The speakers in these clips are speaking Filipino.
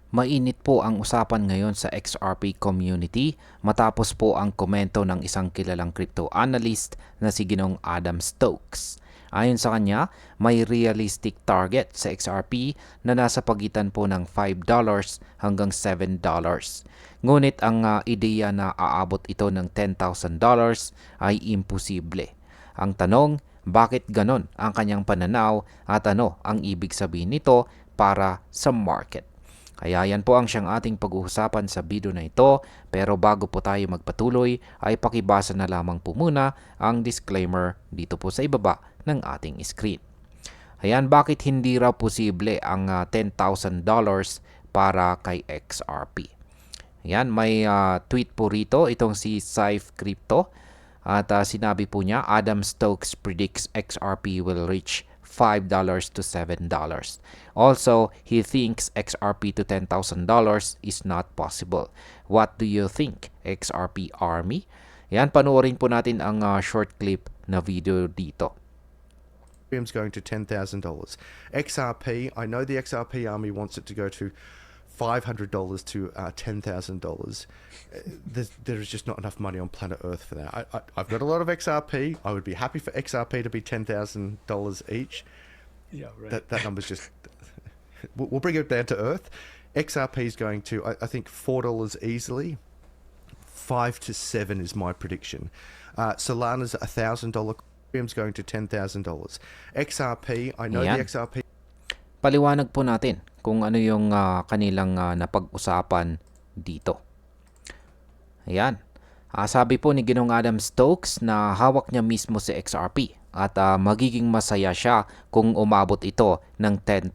Mainit po ang usapan ngayon sa XRP community matapos po ang komento ng isang kilalang crypto analyst na si Ginong Adam Stokes. Ayon sa kanya, may realistic target sa XRP na nasa pagitan po ng $5 hanggang $7. Ngunit ang ideya na aabot ito ng $10,000 ay imposible. Ang tanong, bakit ganon ang kanyang pananaw at ano ang ibig sabihin nito para sa market? Kaya yan po ang siyang ating pag-uusapan sa video na ito, pero bago po tayo magpatuloy ay pakibasa na lamang po muna ang disclaimer dito po sa ibaba ng ating screen. Ayan, bakit hindi raw posible ang $10,000 para kay XRP? Ayan, may tweet po rito, itong si Saif Crypto, at sinabi po niya, Adam Stokes predicts XRP will reach $5 to $7. Also, he thinks XRP to $10,000 is not possible. What do you think, XRP Army? Yan, panoorin po natin ang short clip na video dito. Ethereum's going to $10,000. XRP, I know the XRP army wants it to go to $500 to $10,000. There's just not enough money on planet Earth for that. I've got a lot of XRP. I would be happy for XRP to be $10,000 each. Yeah, right. That number's just... we'll bring it down to Earth. XRP is going to, I think, $4 easily. 5 to 7 is my prediction. Solana's $1,000. Ethereum's going to $10,000. XRP, I know Ayan. the XRP... Paliwanag po natin kung ano yung kanilang napag-usapan dito. Ayan. Sabi po ni Ginong Adam Stokes na hawak niya mismo si XRP at magiging masaya siya kung umabot ito ng $10,000.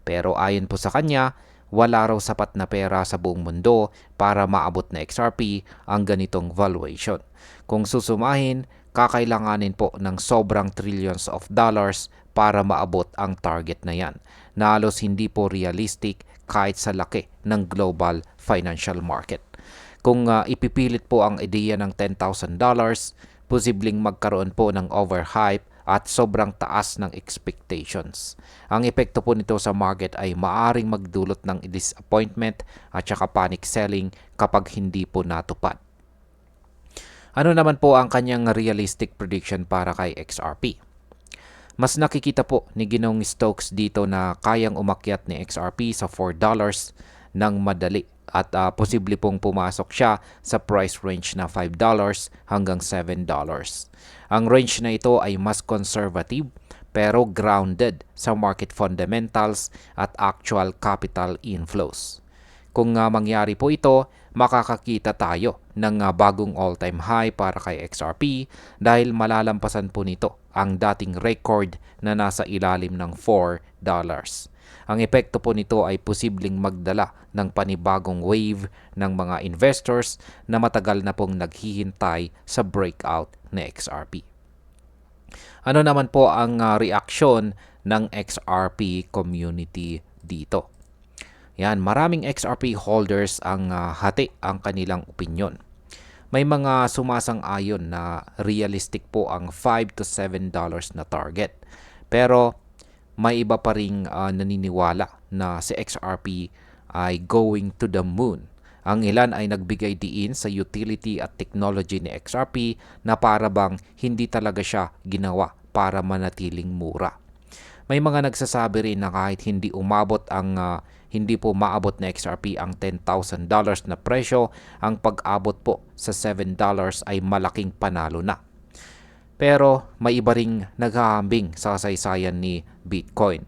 Pero ayon po sa kanya, wala raw sapat na pera sa buong mundo para maabot na XRP ang ganitong valuation. Kung susumahin, kakailanganin po ng sobrang trillions of dollars para maabot ang target na yan, na halos hindi po realistic kahit sa laki ng global financial market. Kung ipipilit po ang ideya ng $10,000, posibleng magkaroon po ng overhype at sobrang taas ng expectations. Ang epekto po nito sa market ay maaring magdulot ng disappointment at saka panic selling kapag hindi po natupad. Ano naman po ang kanyang realistic prediction para kay XRP? Mas nakikita po ni Ginong Stokes dito na kayang umakyat ni XRP sa $4 ng madali at posible pong pumasok siya sa price range na $5 hanggang $7. Ang range na ito ay mas conservative pero grounded sa market fundamentals at actual capital inflows. Kung mangyari po ito, makakakita tayo ng bagong all-time high para kay XRP dahil malalampasan po nito ang dating record na nasa ilalim ng $4. Ang epekto po nito ay posibleng magdala ng panibagong wave ng mga investors na matagal na pong naghihintay sa breakout ng XRP. Ano naman po ang reaksyon ng XRP community dito? Yan, maraming XRP holders ang hati ang kanilang opinyon. May mga sumasang-ayon na realistic po ang $5 to $7 na target. Pero may iba pa ring naniniwala na si XRP ay going to the moon. Ang ilan ay nagbigay diin sa utility at technology ni XRP na para bang hindi talaga siya ginawa para manatiling mura. May mga nagsasabi rin na kahit hindi po maabot na XRP ang $10,000 na presyo, ang pag-abot po sa $7 ay malaking panalo na. Pero may iba ring naghahambing sa kasaysayan ni Bitcoin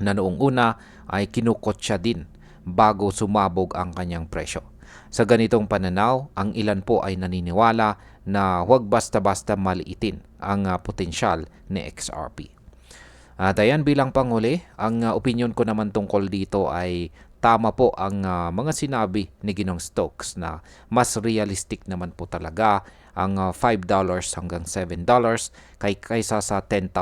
na noong una ay kinukotsa din bago sumabog ang kanyang presyo. Sa ganitong pananaw, ang ilan po ay naniniwala na huwag basta-basta maliitin ang potensyal ni XRP. At ayan, bilang panghuli, ang opinion ko naman tungkol dito ay tama po ang mga sinabi ni Ginong Stokes na mas realistic naman po talaga ang $5 hanggang $7 kaysa sa $10,000.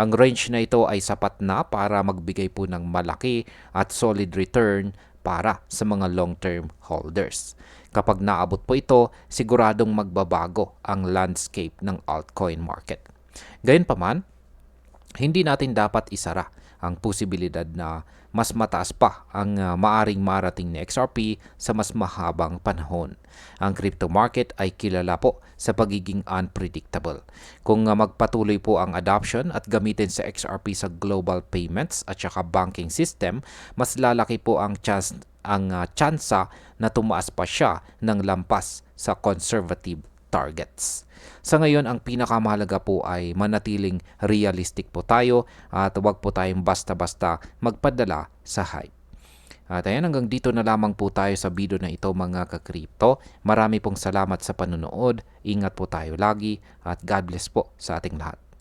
Ang range na ito ay sapat na para magbigay po ng malaki at solid return para sa mga long-term holders. Kapag naabot po ito, siguradong magbabago ang landscape ng altcoin market. Gayunpaman, hindi natin dapat isara ang posibilidad na mas mataas pa ang maaring marating ni XRP sa mas mahabang panahon. Ang crypto market ay kilala po sa pagiging unpredictable. Kung magpatuloy po ang adoption at gamitin sa XRP sa global payments at saka banking system, mas lalaki po ang tsansa na tumaas pa siya ng lampas sa conservative targets. Sa ngayon, ang pinakamahalaga po ay manatiling realistic po tayo at huwag po tayong basta-basta magpadala sa hype. At ayan, hanggang dito na lamang po tayo sa video na ito mga ka-crypto. Marami pong salamat sa panunood. Ingat po tayo lagi at God bless po sa ating lahat.